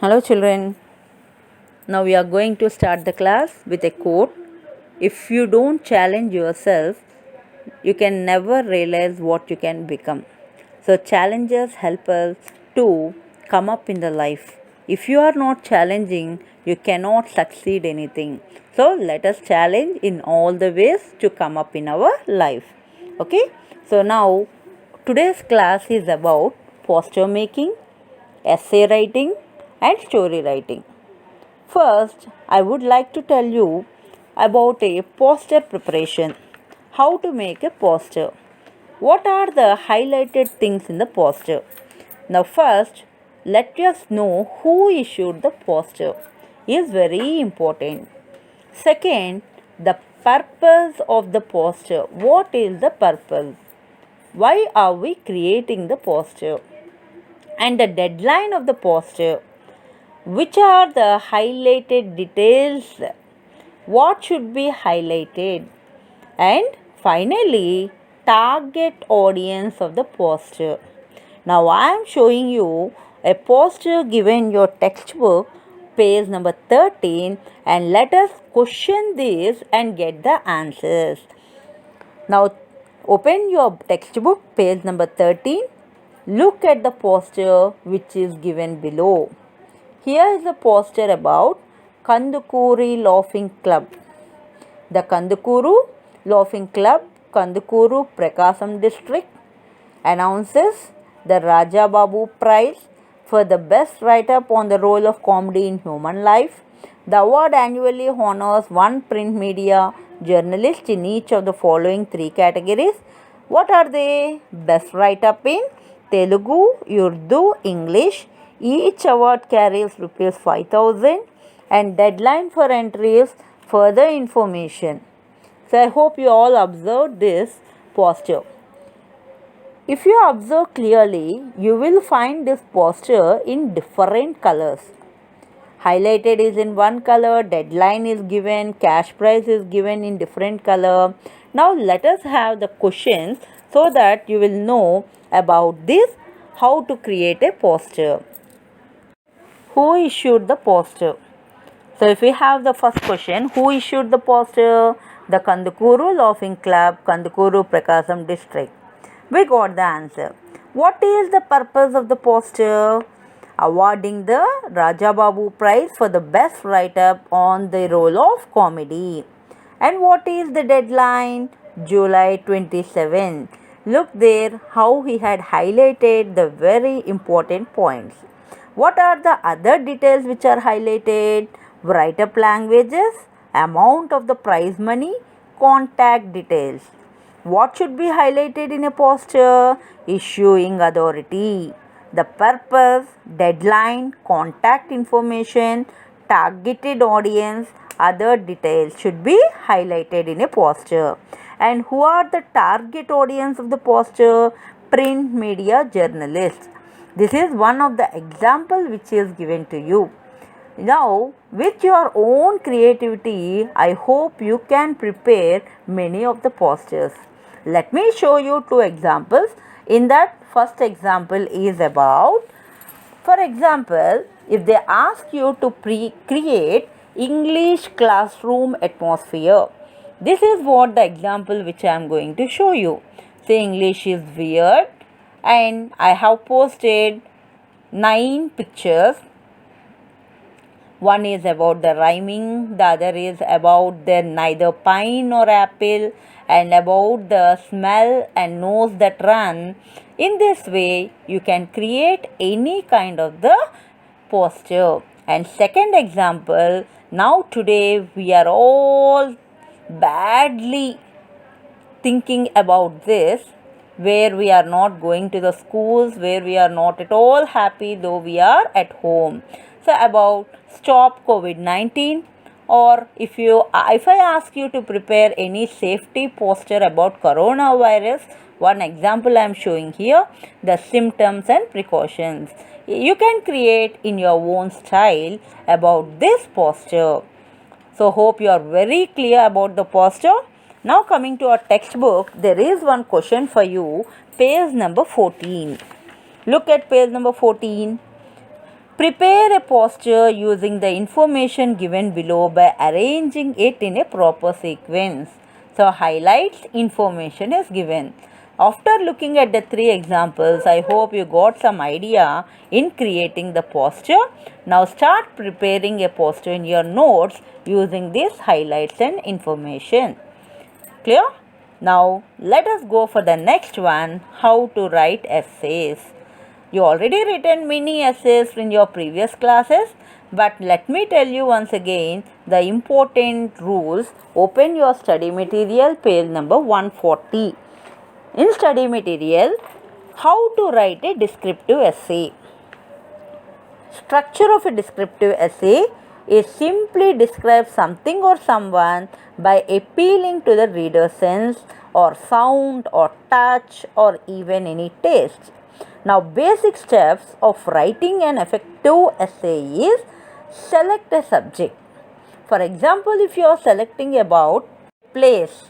Hello children, now we are going to start the class with a quote. If you don't challenge yourself, you can never realize what you can become. So challenges help us to come up in the life. If you are not challenging, you cannot succeed anything. So let us challenge in all the ways to come up in our life. Okay? So now today's class is about poster making, essay writing and story writing. First, I would like to tell you about a poster preparation. How to make a poster. What are the highlighted things in the poster? Now first, let us know who issued the poster is very important. Second, the purpose of the poster. What is the purpose? Why are we creating the poster? And the deadline of the poster. Which are the highlighted details? What should be highlighted? And finally, target audience of the poster. Now I am showing you a poster given your textbook, page number 13, and let us question this and get the answers. Now open your textbook, page number 13. Look at the poster which is given below. Here is a poster about Kandukuri Laughing Club. The Kandukuru Laughing Club, Kandukuru Prakasam district, announces the Raja Babu Prize for the best write-up on the role of comedy in human life. The award annually honors one print media journalist in each of the following three categories. What are they? Best write-up in Telugu, Urdu, English. Each award carries rupees 5,000 and deadline for entry is further information. So I hope you all observed this poster. If you observe clearly, you will find this poster in different colors. Highlighted is in one color, deadline is given, cash prize is given in different color. Now let us have the questions so that you will know about this, how to create a poster. Who issued the poster? So if we have the first question, who issued the poster? The Kandukuru Laughing Club, Kandukuru Prakasam district. We got the answer. What is the purpose of the poster? Awarding the Raja Babu Prize for the best write-up on the role of comedy. And what is the deadline? July 27. Look there how he had highlighted the very important points. What are the other details which are highlighted? Write-up languages, amount of the prize money, contact details. What should be highlighted in a poster? Issuing authority. The purpose, deadline, contact information, targeted audience, other details should be highlighted in a poster. And who are the target audience of the poster? Print media journalists. This is one of the example which is given to you. Now, with your own creativity, I hope you can prepare many of the posters. Let me show you two examples. In that, first example is about, for example, if they ask you to create English classroom atmosphere. This is what the example which I am going to show you. Say English is weird and I have posted 9 pictures. One is about the rhyming, the other is about the neither pine nor apple, and about the smell and nose that run. In this way, you can create any kind of the poster. And second example, now today we are all badly thinking about this, where we are not going to the schools, where we are not at all happy though we are at home. So about stop COVID-19, or if I ask you to prepare any safety poster about coronavirus, one example I am showing here, the symptoms and precautions. You can create in your own style about this poster. So hope you are very clear about the poster. Now coming to our textbook, there is one question for you, page number 14. Look at page number 14. Prepare a posture using the information given below by arranging it in a proper sequence. So, highlights information is given. After looking at the three examples, I hope you got some idea in creating the posture. Now, start preparing a posture in your notes using these highlights and information. Clear? Now, let us go for the next one, how to write essays. You already written many essays in your previous classes, but let me tell you once again the important rules. Open your study material, page number 140. In study material, how to write a descriptive essay. Structure of a descriptive essay is simply describe something or someone by appealing to the reader's sense or sound or touch or even any taste. Now, basic steps of writing an effective essay is select a subject. For example, if you are selecting about place.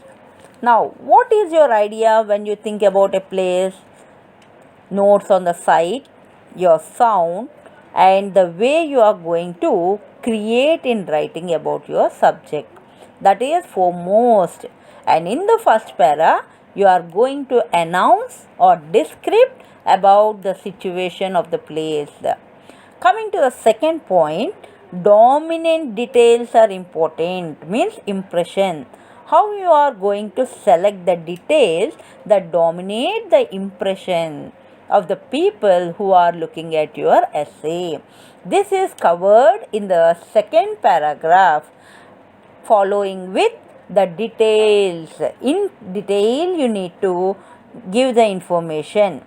Now, what is your idea when you think about a place? Notes on the site, your sound, and the way you are going to create in writing about your subject. That is foremost. And in the first para, you are going to announce or describe about the situation of the place. Coming to the second point, dominant details are important, means impression. How you are going to select the details that dominate the impression of the people who are looking at your essay. This is covered in the second paragraph, following with the details. In detail, you need to give the information.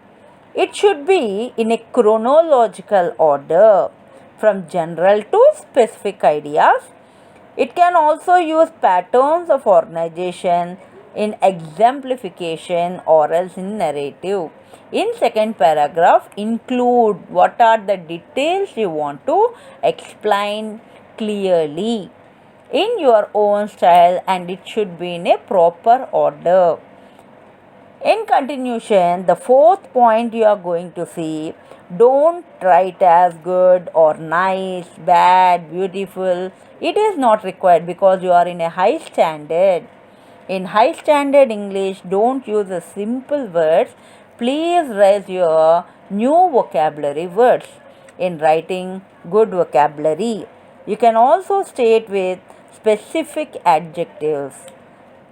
It should be in a chronological order from general to specific ideas. It can also use patterns of organization in exemplification or else in narrative. In second paragraph, include what are the details you want to explain clearly in your own style, and it should be in a proper order. In continuation, the fourth point you are going to see, don't write as good or nice, bad, beautiful. It is not required because you are in a high standard. In high standard English, don't use the simple words. Please raise your new vocabulary words in writing good vocabulary. You can also state with specific adjectives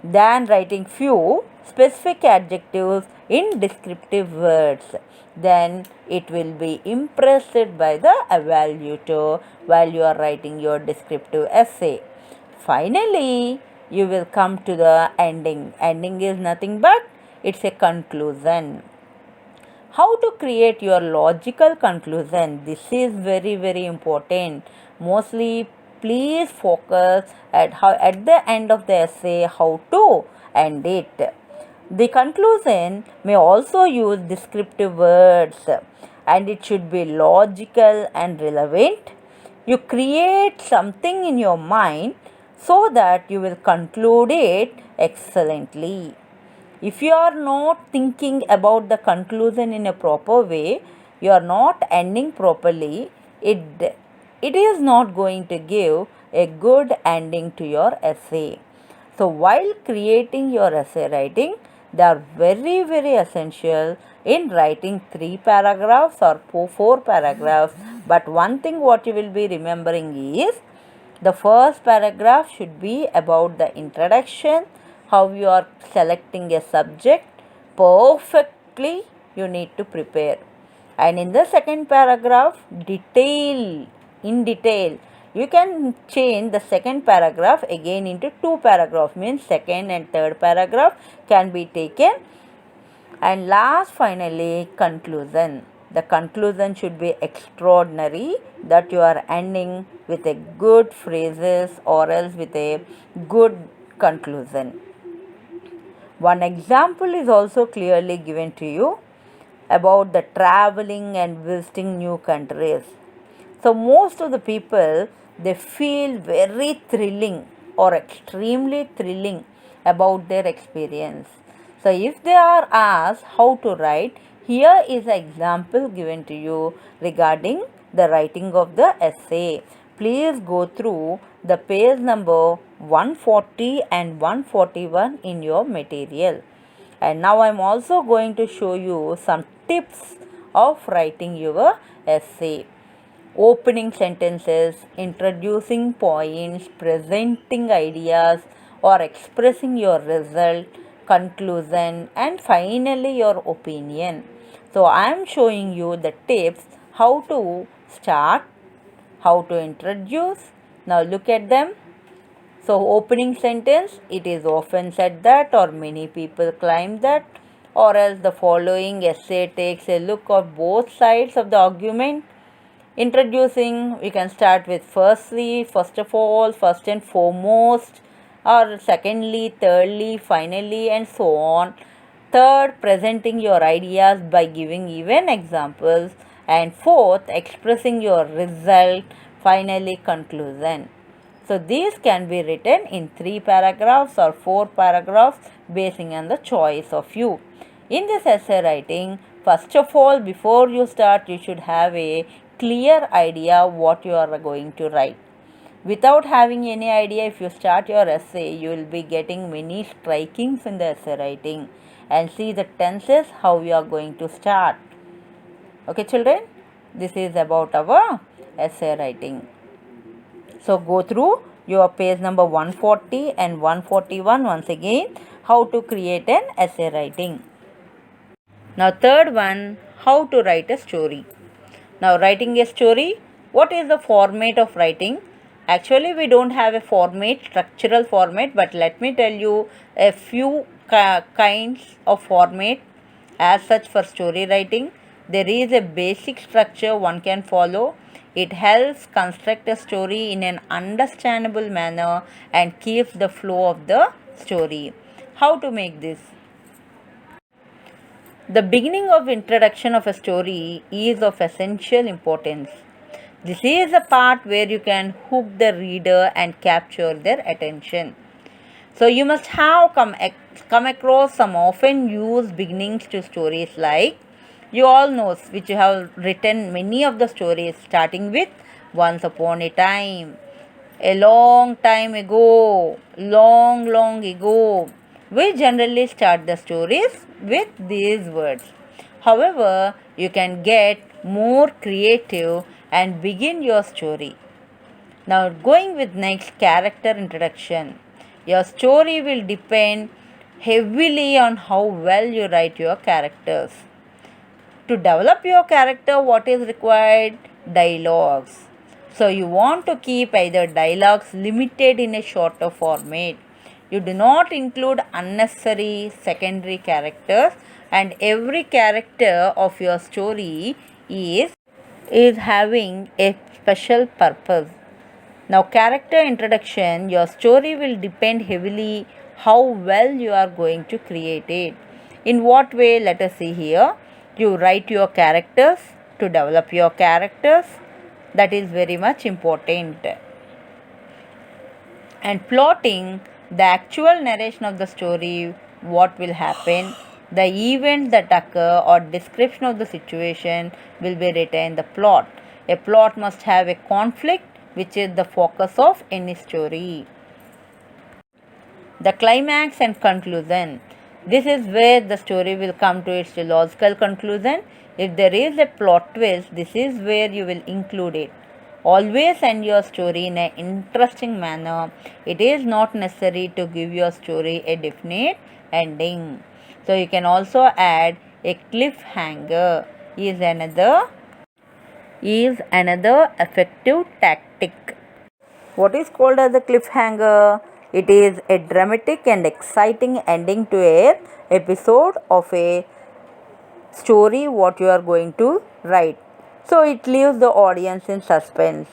than writing few specific adjectives in descriptive words. Then it will be impressed by the evaluator while you are writing your descriptive essay. Finally, you will come to the ending. Ending is nothing but it's a conclusion. How to create your logical conclusion? This is very important. Mostly, please focus at how at the end of the essay how to end it. The conclusion may also use descriptive words, and it should be logical and relevant. You create something in your mind so that you will conclude it excellently. If you are not thinking about the conclusion in a proper way, you are not ending properly, it is not going to give a good ending to your essay. So, while creating your essay writing, they are very essential in writing 3 paragraphs or 4 paragraphs. But one thing what you will be remembering is the first paragraph should be about the introduction, how you are selecting a subject perfectly you need to prepare. And in the second paragraph, in detail, you can change the second paragraph again into 2 paragraphs, means second and third paragraph can be taken. And last, finally, conclusion. The conclusion should be extraordinary, that you are ending with a good phrases or else with a good conclusion. One example is also clearly given to you about the traveling and visiting new countries. So most of the people, they feel very thrilling or extremely thrilling about their experience. So if they are asked how to write, here is an example given to you regarding the writing of the essay. Please go through the page number 140 and 141 in your material. And now I am also going to show you some tips of writing your essay. Opening sentences, introducing points, presenting ideas or expressing your result, conclusion, and finally your opinion. So I am showing you the tips how to start, how to introduce. Now look at them. So opening sentence, it is often said that, or many people claim that, or else the following essay takes a look at both sides of the argument. Introducing, we can start with firstly, first of all, first and foremost, or secondly, thirdly, finally, and so on. Third, presenting your ideas by giving even examples. And fourth, expressing your result. Finally, conclusion. So these can be written in 3 paragraphs or 4 paragraphs basing on the choice of you. In this essay writing, first of all, before you start, you should have a clear idea what you are going to write. Without having any idea, if you start your essay, you will be getting many strikings in the essay writing. And see the tenses how you are going to start. Okay, children, this is about our essay writing. So go through your page number 140 and 141 once again, how to create an essay writing. Now third one, how to write a story. Now writing a story, what is the format of writing? Actually we don't have a format, structural format, but let me tell you a few kinds of format as such for story writing. There is a basic structure one can follow. It helps construct a story in an understandable manner and keeps the flow of the story. How to make this? The beginning of introduction of a story is of essential importance. This is a part where you can hook the reader and capture their attention. So you must have come across some often used beginnings to stories, like you all know, which you have written many of the stories starting with once upon a time, a long time ago, long ago. We generally start the stories with these words. However, you can get more creative and begin your story. Now going with next, character introduction. Your story will depend heavily on how well you write your characters. To develop your character, what is required? Dialogues. So you want to keep either dialogues limited in a shorter format. You do not include unnecessary secondary characters, and every character of your story is having a special purpose. Now character introduction, your story will depend heavily how well you are going to create it. In what way? Let us see here. You write your characters to develop your characters. That is very much important. And plotting, the actual narration of the story, what will happen, the events that occur or description of the situation will be written in the plot. A plot must have a conflict, which is the focus of any story. The climax and conclusion. This is where the story will come to its logical conclusion. If there is a plot twist, this is where you will include it. Always end your story in an interesting manner. It is not necessary to give your story a definite ending. So you can also add a cliffhanger is another effective tactic. What is called as a cliffhanger? It is a dramatic and exciting ending to an episode of a story what you are going to write. So it leaves the audience in suspense.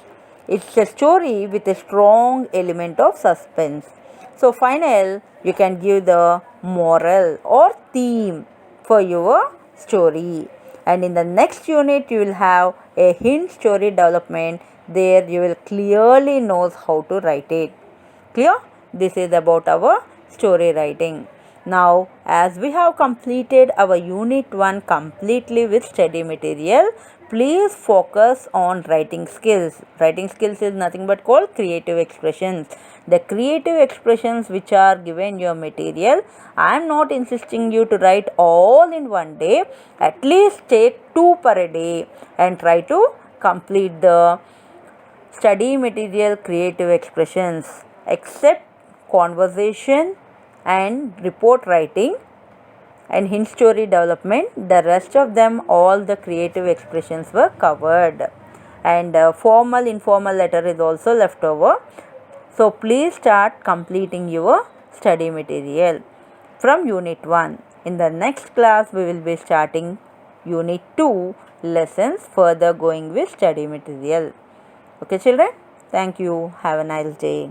It's a story with a strong element of suspense. So final, you can give the moral or theme for your story. And in the next unit, you will have a hint story development. There you will clearly know how to write it. Clear? This is about our story writing. Now, as we have completed our Unit 1 completely with study material, please focus on writing skills. Writing skills is nothing but called creative expressions. The creative expressions which are given your material, I am not insisting you to write all in one day. At least take 2 per a day and try to complete the study material creative expressions, except conversation and report writing and hint story development. The rest of them, all the creative expressions were covered, and formal informal letter is also left over. So please start completing your study material from Unit 1. In the next class we will be starting Unit 2 lessons, further going with study material. Okay children, thank you. Have a nice day.